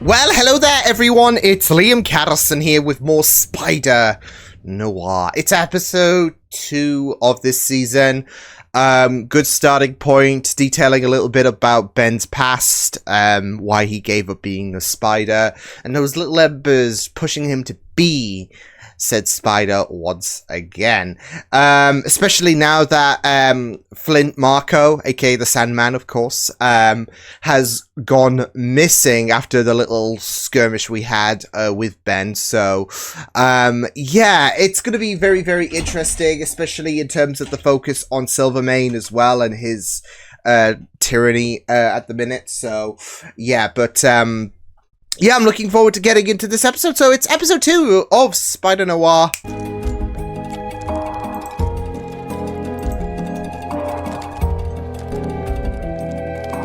Well, hello there everyone, it's Liam Catterson here with more Spider Noir. It's episode 2 of this season. Good starting point, detailing a little bit about Ben's past, why he gave up being a spider, and those little embers pushing him to be said spider once again. Especially now that Flint Marco, aka the Sandman, of course, has gone missing after the little skirmish we had with Ben. So yeah, it's going to be very, very interesting, especially in terms of the focus on Silvermane as well and his tyranny at the minute. So yeah, but yeah, I'm looking forward to getting into this episode. So it's episode 2 of Spider Noir.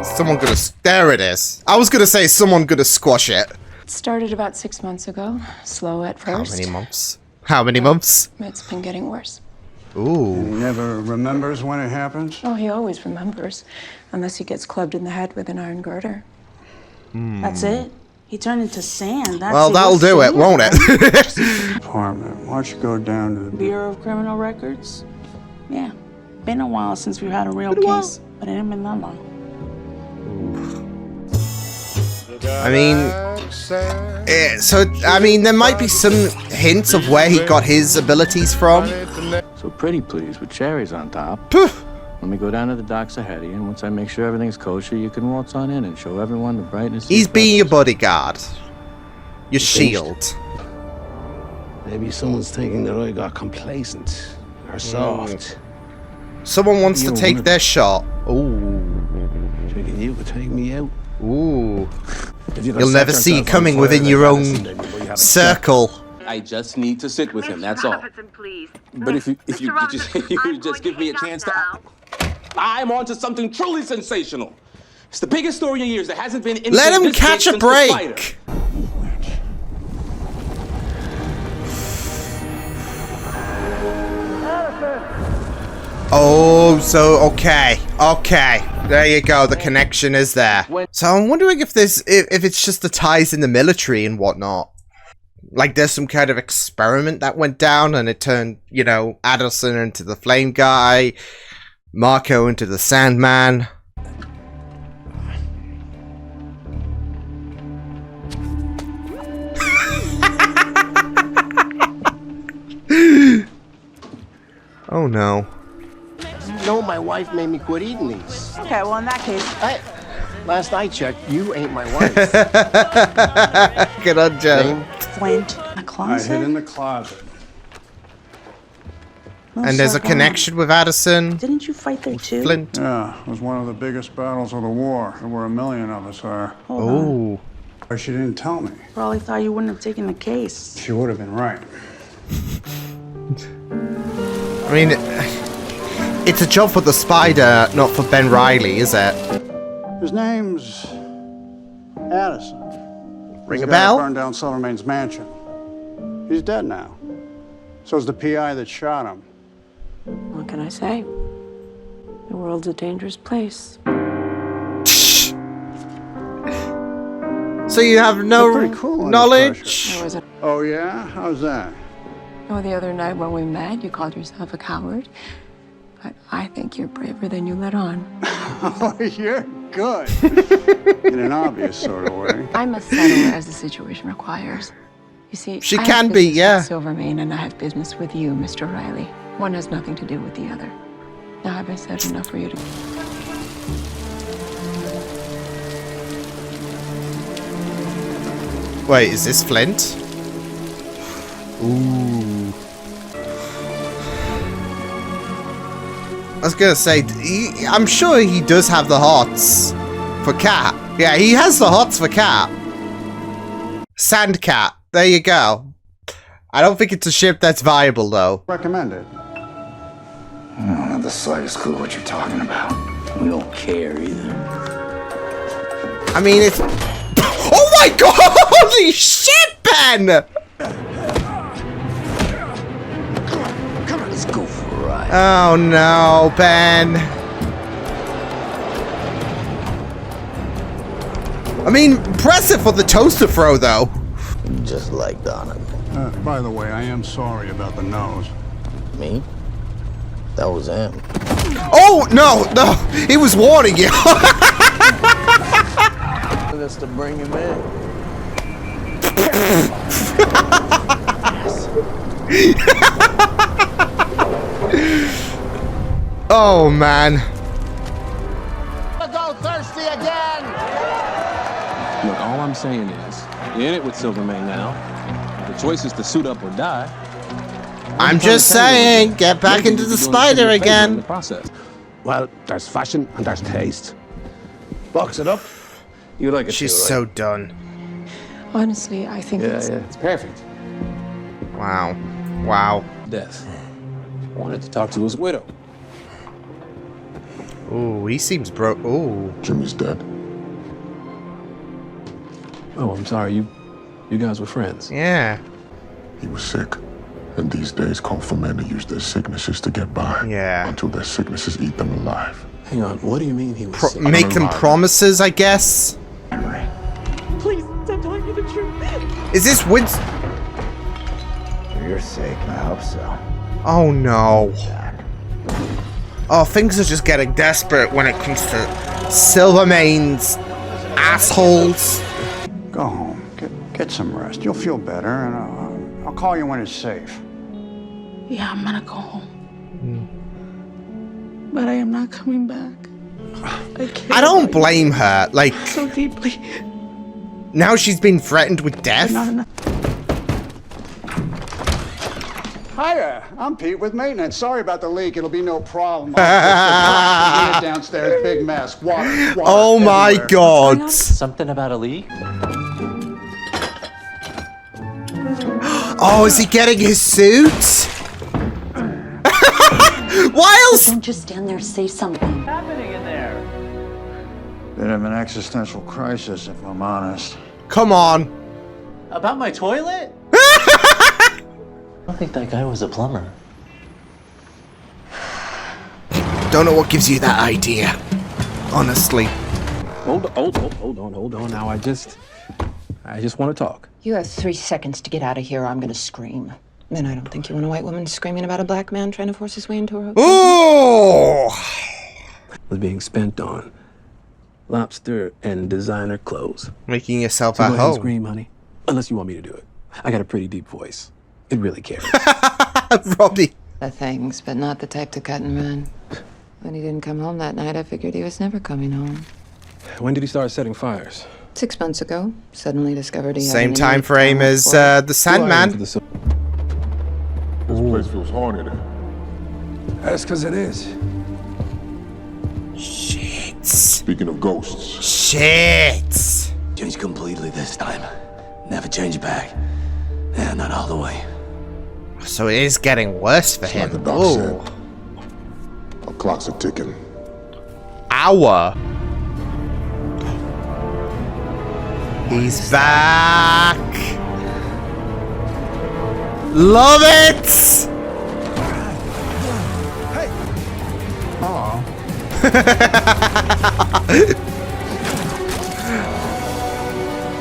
Someone gonna... There it is. I was gonna say someone gonna squash it. It started about 6 months ago. Slow at first. How many months? How many months? It's been getting worse. Ooh. He never remembers when it happens? Oh, he always remembers. Unless he gets clubbed in the head with an iron girder. That's it? He turned into sand. That's Well, that'll do it, won't it? Department, why don't you go down to the... Bureau of Criminal Records? Yeah. Been a while since we've had a real case, but it ain't been that long. I mean, I mean, there might be some hints of where he got his abilities from. So pretty please with cherries on top. Poof. Let me go down to the docks ahead of you, and once I make sure everything's kosher, you can waltz on in and show everyone the brightness. He's being your bodyguard. Your shield. Maybe someone's thinking that I got complacent or soft. Someone wants to take their shot. Ooh. Thinking you could take me out. Ooh. You'll never see it coming within your own circle. I just need to sit with him, that's all. But if you just give me a chance to... I'm on to something truly sensational. It's the biggest story in years. There hasn't been... Let him catch a break. Oh, so, okay. There you go, the connection is there. So I'm wondering if it's just the ties in the military and whatnot. Like there's some kind of experiment that went down and it turned, you know, Addison into the flame guy, Marco into the Sandman. Oh no. No, my wife made me quit eating these. Okay, well, in that case... Last I checked, you ain't my wife. Good on, Jen. Flint. A I closet? hid in the closet. No And there's a circle. connection with Addison. Didn't you fight there too? Flint. Yeah, it was one of the biggest battles of the war. There were 1 million of us there. Hold on. Oh. But she didn't tell me. Probably thought you wouldn't have taken the case. She would have been right. I mean, it's a job for the Spider, not for Ben Reilly, is it? His name's Addison. Ring He's a the guy that bell? burned down Silvermane's mansion. He's dead now. So's the PI that shot him. What can I say? The world's a dangerous place. So you have no You're pretty cool under knowledge? pressure. I was a... Oh, yeah? How's that? Oh, the other night when we met, you called yourself a coward. But I think you're braver than you let on. Oh, you're good. In an obvious sort of way. I must settle as the situation requires. You see, She I can have be, business yeah. with Silvermane, and I have business with you, Mr. Riley. One has nothing to do with the other. Now have I said enough for you to... Wait, is this Flint? Ooh. I was gonna say, I'm sure he does have the hots for Cat. Yeah, he has the hots for Cat. Sand Cat. There you go. I don't think it's a ship that's viable, though. Recommend it. I don't have the slightest clue what you're talking about. We don't care either. I mean, it's... Oh my god! Holy shit, Ben! Come on, let's go for a ride. Oh no, Ben. I mean, impressive for the toaster throw, though. Just like Donna. By the way, I am sorry about the nose. Me? That was him. Oh, no, no. He was warning you. That's to bring him in. Oh, man. Go thirsty again! Look, all I'm saying is, you're in it with Silvermane now. The choice is to suit up or die. I'm just saying, get back into the spider In the again. process. Well, there's fashion and there's taste. Box it up. You like it She's too, right? so done. Honestly, I think Yeah, it's perfect. Wow. Wow. Death. Wanted to talk to his widow. Ooh, he seems broke. Ooh. Jimmy's dead. Oh, I'm sorry. You guys were friends. Yeah. He was sick. And these days call for men to use their sicknesses to get by. Yeah. Until their sicknesses eat them alive. Hang on. What do you mean he was sick? Make them promises, I guess. Please, I'm telling you the truth. Is this Winston? For your sake, I hope so. Oh, no. Oh, things are just getting desperate when it comes to Silvermane's assholes. Go home. Get some rest. You'll feel better, and I'll call you when it's safe. Yeah, I'm gonna go home. But I am not coming back. I can't. I don't blame her. Like, So deeply. now she's been threatened with death. Not enough. Hiya, I'm Pete with maintenance. Sorry about the leak. It'll be no problem. I'll fix the downstairs, big mess. Water Oh my everywhere. god. Something about a leak? Oh, is he getting his suit? Why else? Don't just stand there, say something. Bit of an existential crisis, if I'm honest. Come on. About my toilet? I don't think that guy was a plumber. Don't know what gives you that idea. Honestly. Hold on. Now I just want to talk. You have 3 seconds to get out of here or I'm gonna scream. And I don't think you want a white woman screaming about a black man trying to force his way into her hotel. Ooh. Was being spent on lobster and designer clothes. Making yourself So at go ahead and home. scream, honey. Unless you want me to do it. I got a pretty deep voice. It really cares. Robbie. The things, but not the type to cut and run. When he didn't come home that night, I figured he was never coming home. When did he start setting fires? 6 months ago, suddenly discovered he had Same an time innate frame talent as for it. the Sandman. This place feels haunted. That's because it is. Shit. Speaking of ghosts, Shit. Changed completely this time. Never change back. Yeah, not all the way. So it is getting worse for it's like him. the doc Oh. said. Our clocks are ticking. Hour. He's back. Love it.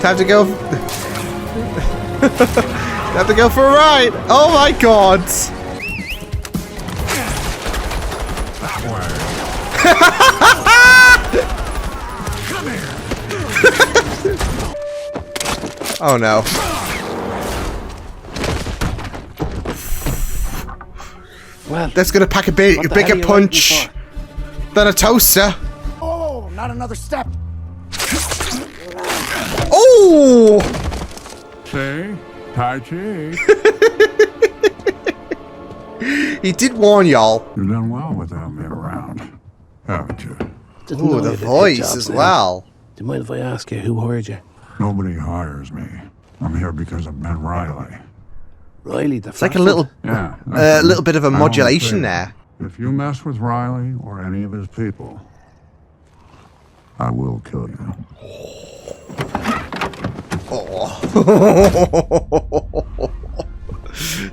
Time to go. Time to go for a ride. Oh my god. Oh no. Well, That's gonna pack a bigger punch than a toaster. Oh, not another step. Oh! See? Tai Chi. He did warn y'all. You've done well without me around, haven't you? Ooh, the voice as well. Do you mind if I ask you who hired you? Nobody hires me. I'm here because of Ben Riley. Riley, the It's like a little, Yeah. little bit of a my only modulation fear. there. If you mess with Riley or any of his people, I will kill you.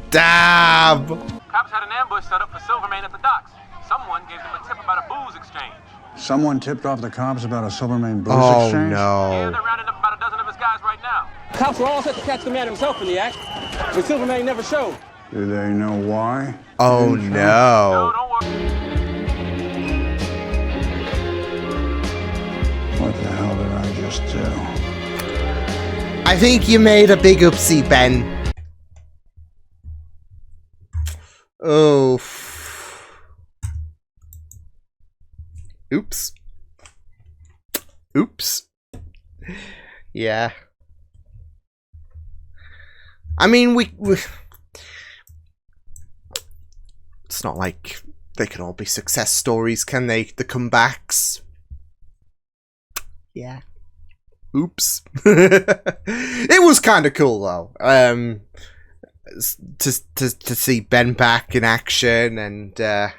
Damn! Cops had an ambush set up for Silvermane at the docks. Someone gave them a tip about a booze exchange. Someone tipped off the cops about a Silvermane booze Oh exchange? no. They're rounding up about a dozen of his guys right now. Cops were all set to catch the man himself in the act, but Silvermane never showed. Do they know why? Oh Didn't show? no. Don't worry. What the hell did I just do? I think you made a big oopsie, Ben. Oh. Oops. Oops. Yeah. I mean, we it's not like they can all be success stories, can they? The comebacks. Yeah. Oops. It was kind of cool though. To see Ben back in action, and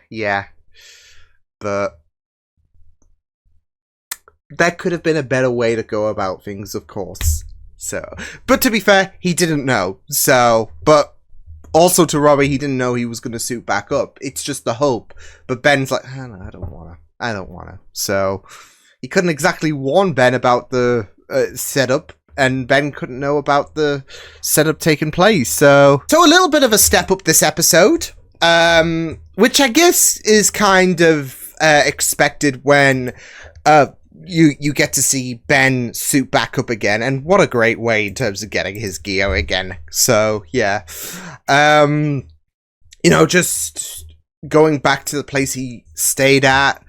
yeah. But that could have been a better way to go about things, of course. So, but to be fair, he didn't know. So, but also to Robbie, he didn't know he was going to suit back up. It's just the hope. But Ben's like, oh, no, I don't want to. So, he couldn't exactly warn Ben about the setup, and Ben couldn't know about the setup taking place. So a little bit of a step up this episode, which I guess is kind of expected when you get to see Ben suit back up again, and what a great way in terms of getting his gear again. So yeah, just going back to the place he stayed at,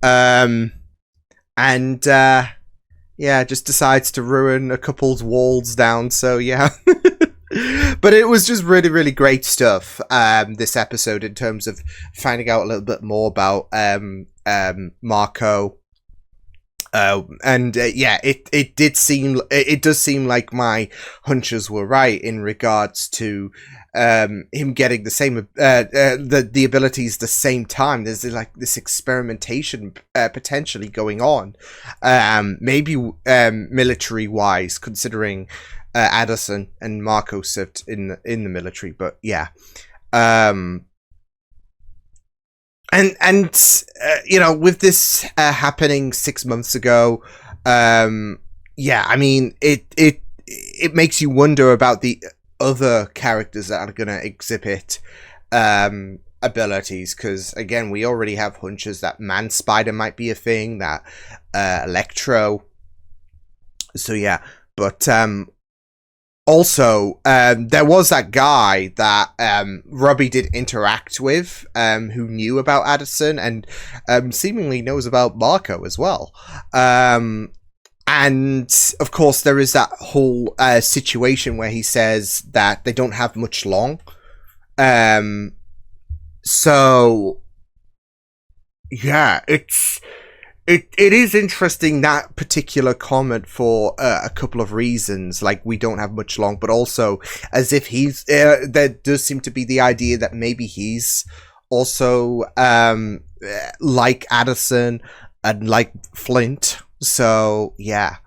and just decides to ruin a couple's walls down. So yeah. But it was just really, really great stuff, this episode, in terms of finding out a little bit more about Marco. It does seem like my hunches were right in regards to him getting the same the abilities the same time. There's like this experimentation potentially going on, maybe military wise, considering Addison and Marco served in the military. But yeah, with this happening 6 months ago, I mean, it makes you wonder about the other characters that are going to exhibit abilities, because again, we already have hunches that Man Spider might be a thing, that Electro. So yeah, but also, there was that guy that Robbie did interact with, who knew about Addison and seemingly knows about Marco as well. And of course, there is that whole situation where he says that they don't have much long. So yeah, it is interesting, that particular comment, for a couple of reasons. Like, we don't have much long, but also as if he's there does seem to be the idea that maybe he's also like Addison and like Flint. So yeah,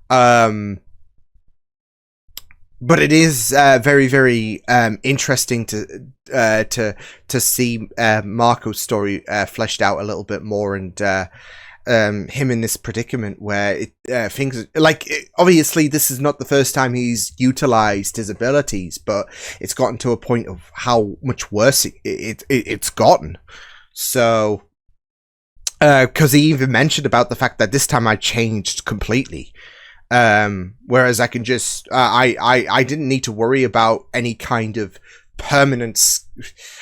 but it is very, very interesting to see Marco's story fleshed out a little bit more, and him in this predicament where things like, obviously this is not the first time he's utilized his abilities, but it's gotten to a point of how much worse it's gotten. So because he even mentioned about the fact that this time I changed completely, whereas I can just I didn't need to worry about any kind of permanent,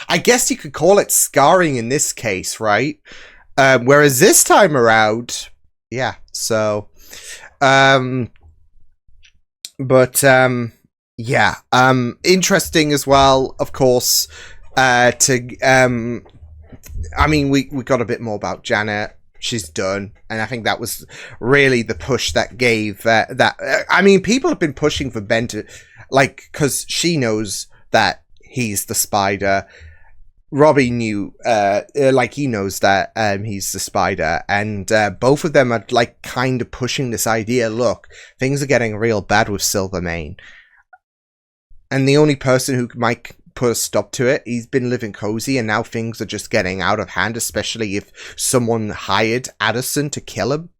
I guess you could call it scarring in this case, right? Whereas this time around, yeah, so, interesting as well, of course, I mean, we got a bit more about Janet. She's done, and I think that was really the push that gave I mean, people have been pushing for Ben to, like, because she knows that he's the Spider. Robbie knew, he knows that he's the Spider, and both of them are like kind of pushing this idea. Look, things are getting real bad with Silvermane, and the only person who might put a stop to it. He's been living cozy, and now things are just getting out of hand, especially if someone hired Addison to kill him.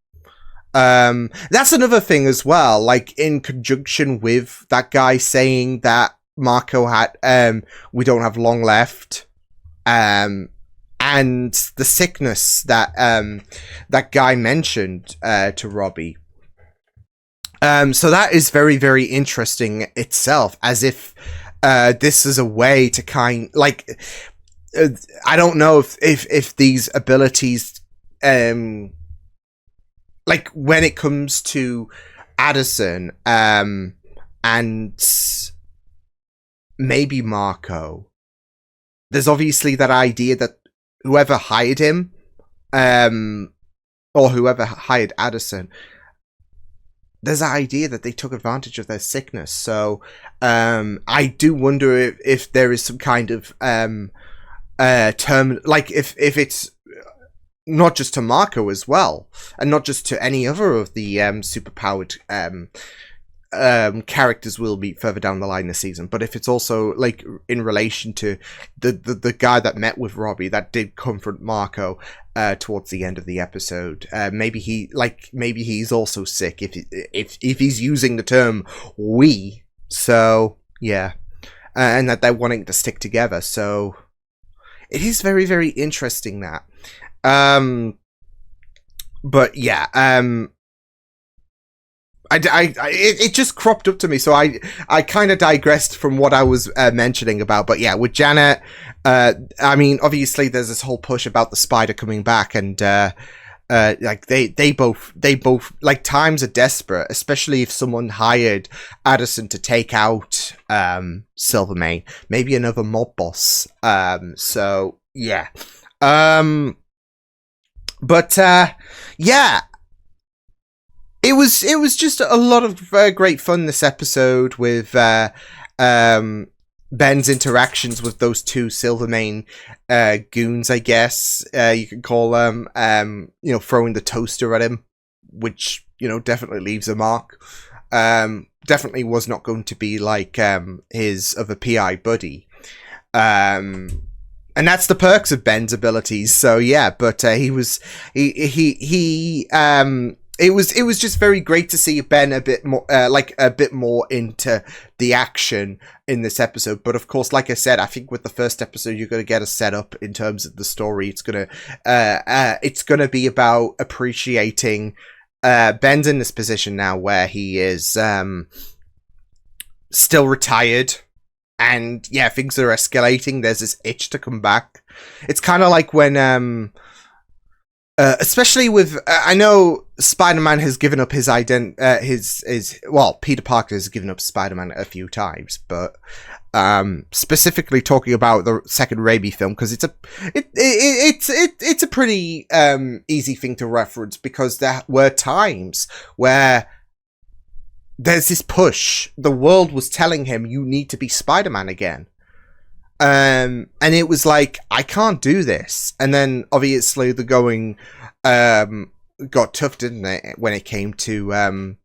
That's another thing as well, like in conjunction with that guy saying that Marco had, we don't have long left, and the sickness that, that guy mentioned, to Robbie. So that is very, very interesting itself, as if, this is a way to I don't know if these abilities, like when it comes to Addison, and maybe Marco, there's obviously that idea that whoever hired him, or whoever hired Addison, there's that idea that they took advantage of their sickness. So I do wonder if there is some kind of term, like if it's not just to Marco as well, and not just to any other of the superpowered characters we'll meet further down the line this season, but if it's also like in relation to the guy that met with Robbie that did confront Marco towards the end of the episode. Maybe he's also sick if he's using the term we. So yeah, and that they're wanting to stick together. So it is very, very interesting that. But yeah, it just cropped up to me, so I kind of digressed from what I was mentioning about. But yeah, with Janet, I mean, obviously there's this whole push about the Spider coming back, and like they both like, times are desperate, especially if someone hired Addison to take out Silvermane, maybe another mob boss. So yeah, but yeah. It was just a lot of great fun this episode with Ben's interactions with those two Silvermane goons, I guess you could call them. You know, throwing the toaster at him, which, you know, definitely leaves a mark. Definitely was not going to be like his other PI buddy. And that's the perks of Ben's abilities. So yeah, but it was just very great to see Ben a bit more, like a bit more into the action in this episode. But of course, like I said, I think with the first episode, you're going to get a setup in terms of the story. It's gonna be about appreciating Ben's in this position now where he is still retired, and yeah, things are escalating. There's this itch to come back. It's kind of like when especially with, I know Spider-Man has given up his well, Peter Parker has given up Spider-Man a few times, but specifically talking about the second Raimi film, because it's a pretty easy thing to reference, because there were times where there's this push. The world was telling him, you need to be Spider-Man again. And it was like, I can't do this. And then obviously the going got tough, didn't it, when it came to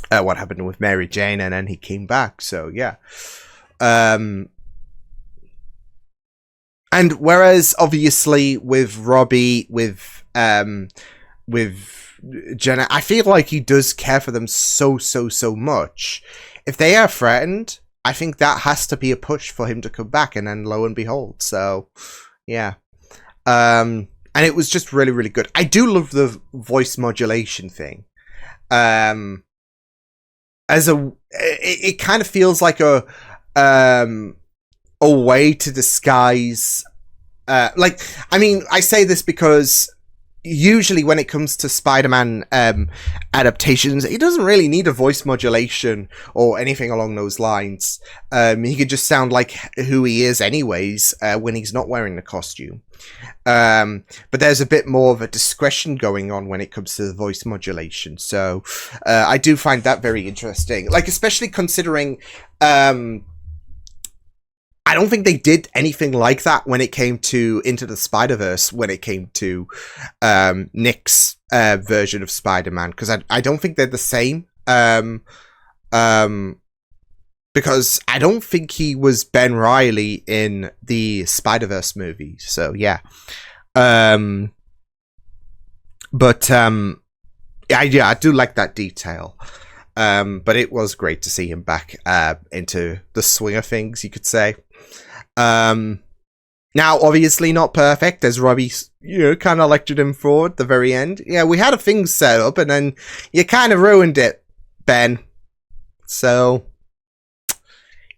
what happened with Mary Jane, and then he came back. So yeah. And whereas obviously with Robbie, with Jenna, I feel like he does care for them so much. If they are threatened, I think that has to be a push for him to come back, and then lo and behold. So, yeah. And it was just really, really good. I do love the voice modulation thing. It kind of feels like a way to disguise. Like, I mean, I say this because usually when it comes to Spider-Man adaptations, he doesn't really need a voice modulation or anything along those lines. He could just sound like who he is anyways when he's not wearing the costume. But there's a bit more of a discretion going on when it comes to the voice modulation. So I do find that very interesting. Like, especially considering I don't think they did anything like that when it came to Into the Spider-Verse, when it came to Nick's version of Spider-Man, because I don't think they're the same. Because because I don't think he was Ben Reilly in the Spider-Verse movie. So yeah, I do like that detail. But it was great to see him back into the swing of things, you could say. Now, obviously not perfect, as Robbie, kind of lectured him for at the very end. Yeah, we had a thing set up, and then you kind of ruined it, Ben. So,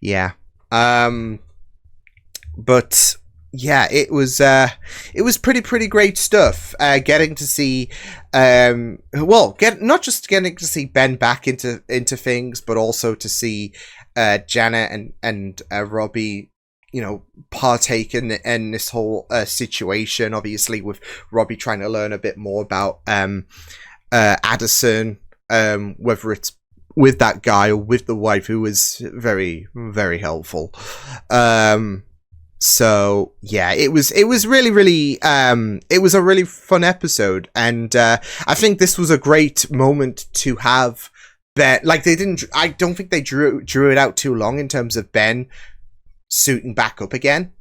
yeah. But yeah, it was pretty great stuff. Getting to see, not just getting to see Ben back into things, but also to see Janet and Robbie, partake in this whole situation. Obviously, with Robbie trying to learn a bit more about Addison, whether it's with that guy or with the wife, who was very, very helpful. So yeah, it was really, it was a really fun episode, and I think this was a great moment to have Ben. Like, I don't think they drew it out too long in terms of Ben suiting back up again.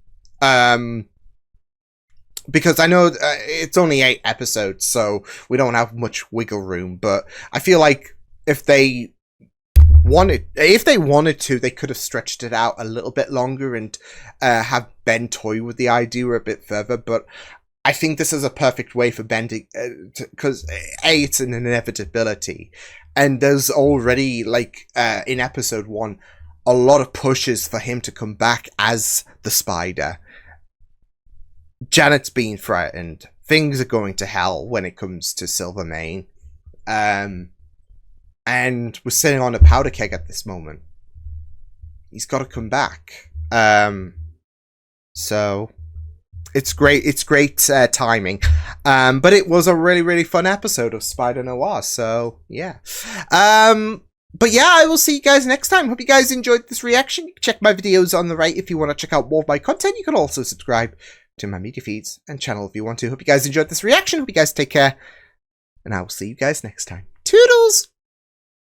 Because I know it's only 8 episodes, so we don't have much wiggle room, but I feel like if they wanted to, they could have stretched it out a little bit longer and have Ben toy with the idea a bit further. But I think this is a perfect way for Ben to, because it's an inevitability, and there's already, like, in episode 1, a lot of pushes for him to come back as the Spider. Janet's being threatened. Things are going to hell when it comes to Silvermane. And we're sitting on a powder keg at this moment. He's got to come back. So it's great. It's great timing. But it was a really, really fun episode of Spider Noir. So yeah. But yeah, I will see you guys next time. Hope you guys enjoyed this reaction. Check my videos on the right if you want to check out more of my content. You can also subscribe to my media feeds and channel if you want to. Hope you guys enjoyed this reaction. Hope you guys take care. And I will see you guys next time. Toodles!